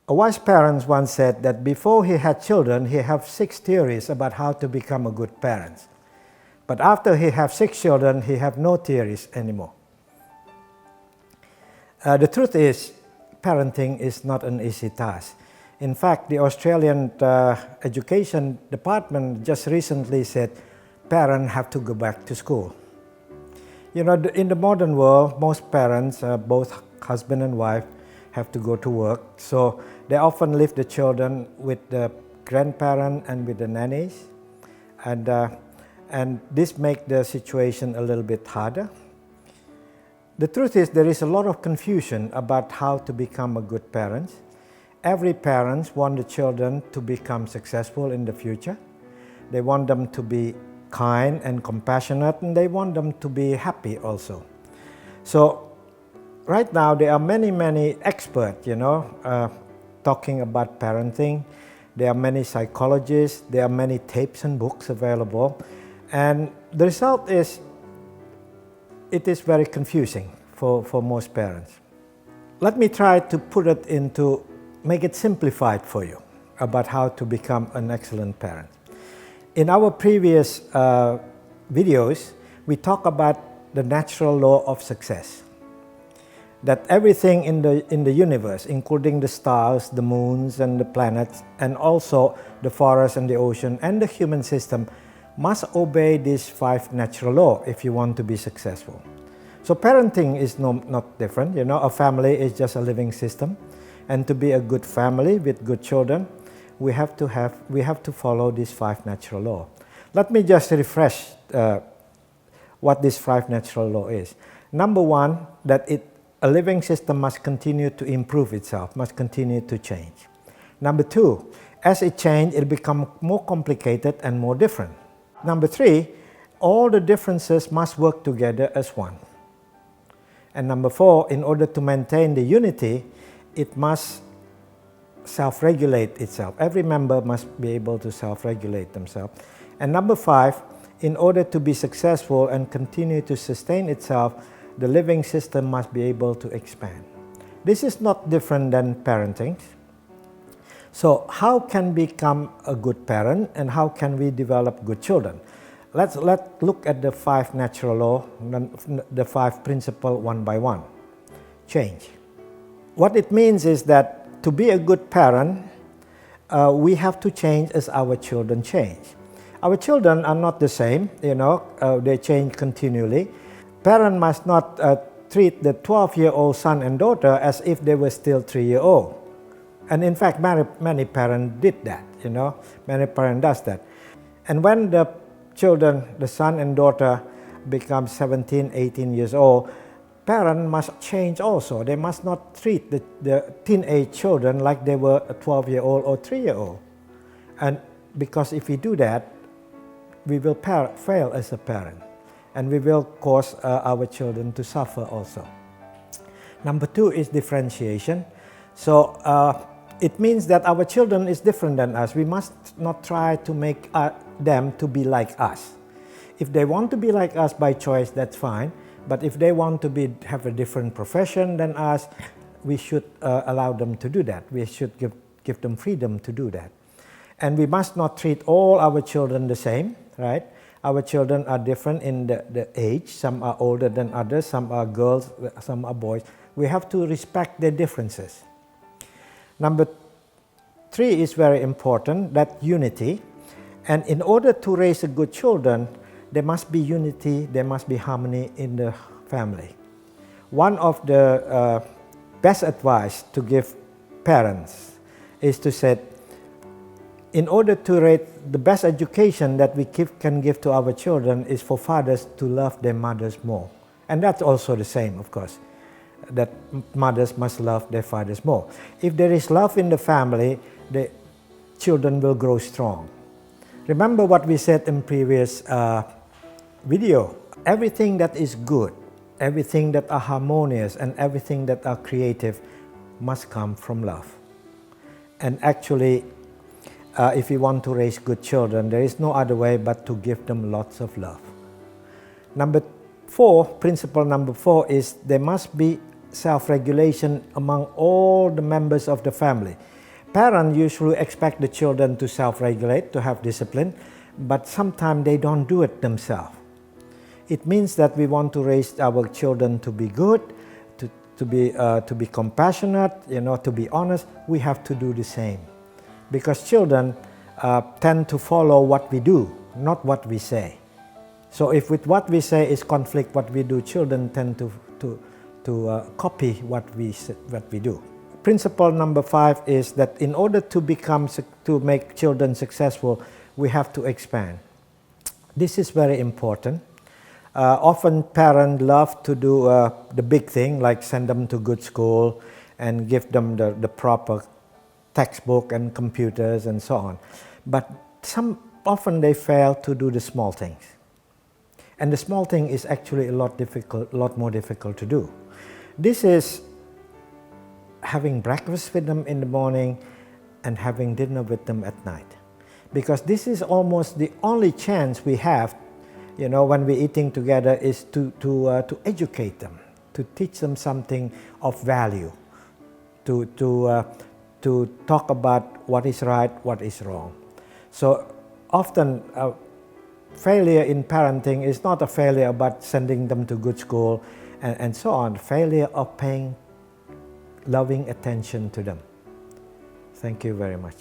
A wise parent once said that before he had children, he had 6 theories about how to become a good parent. But after he had 6 children, he had no theories anymore. The truth is, parenting is not an easy task. In fact, the Australian Education Department just recently said parents have to go back to school. You know, in the modern world, most parents, both husband and wife, have to go to work. So they often leave the children with the grandparent and with the nannies. And this makes the situation a little bit harder. The truth is there is a lot of confusion about how to become a good parent. Every parent wants the children to become successful in the future. They want them to be kind and compassionate, and they want them to be happy also. So right now there are many experts, talking about parenting. There are many psychologists, there are many tapes and books available. And the result is, it is very confusing for most parents. Let me try to make it simplified for you about how to become an excellent parent. In our previous videos, we talk about the natural law of success. That everything in the universe, including the stars, the moons and the planets, and also the forest and the ocean and the human system, must obey these 5 natural laws if you want to be successful. So parenting is not different. A family is just a living system, and to be a good family with good children, we have to follow these 5 natural laws. Let me just refresh what this 5 natural law is. Number 1, that a living system must continue to improve itself, must continue to change. Number 2, as it changes, it becomes more complicated and more different. Number 3, all the differences must work together as one. And number 4, in order to maintain the unity, it must self-regulate itself. Every member must be able to self-regulate themselves. And number 5, in order to be successful and continue to sustain itself, the living system must be able to expand. This is not different than parenting. So how can we become a good parent, and how can we develop good children? Let's look at the 5 natural laws, the 5 principles one by one. Change. What it means is that to be a good parent, we have to change as our children change. Our children are not the same, they change continually. Parents must not treat the 12-year-old son and daughter as if they were still 3-year-old. And in fact, many parents did that, many parents does that. And when the children, the son and daughter, become 17, 18 years old, parents must change also. They must not treat the teenage children like they were a 12-year-old or 3-year-old. And because if we do that, we will fail as a parent, and we will cause our children to suffer also. Number 2 is differentiation. So it means that our children is different than us. We must not try to make them to be like us. If they want to be like us by choice, that's fine. But if they want to have a different profession than us, we should allow them to do that. We should give them freedom to do that. And we must not treat all our children the same, right? Our children are different in the age. Some are older than others, some are girls, some are boys. We have to respect their differences. Number 3 is very important, that unity. And in order to raise a good children, there must be unity, there must be harmony in the family. One of the best advice to give parents is to say, in order to rate the best education that we can give to our children is for fathers to love their mothers more. And that's also the same, of course, that mothers must love their fathers more. If there is love in the family, the children will grow strong. Remember what we said in previous video. Everything that is good, everything that are harmonious, and everything that are creative must come from love. And actually, if we want to raise good children, there is no other way but to give them lots of love. Principle number 4 is there must be self-regulation among all the members of the family. Parents usually expect the children to self-regulate, to have discipline, but sometimes they don't do it themselves. It means that we want to raise our children to be good, to be compassionate, to be honest. We have to do the same, because children tend to follow what we do, not what we say. So if with what we say is conflict what we do, children tend to copy what we do. Principle number 5 is that in order to make children successful, we have to expand. This is very important. Often parents love to do the big thing, like send them to good school and give them the proper textbook and computers and so on. But often they fail to do the small things. And the small thing is actually a lot more difficult to do. This is having breakfast with them in the morning and having dinner with them at night. Because this is almost the only chance we have, when we're eating together, is to educate them, to teach them something of value, to talk about what is right, what is wrong. So often failure in parenting is not a failure about sending them to good school and so on. Failure of paying loving attention to them. Thank you very much.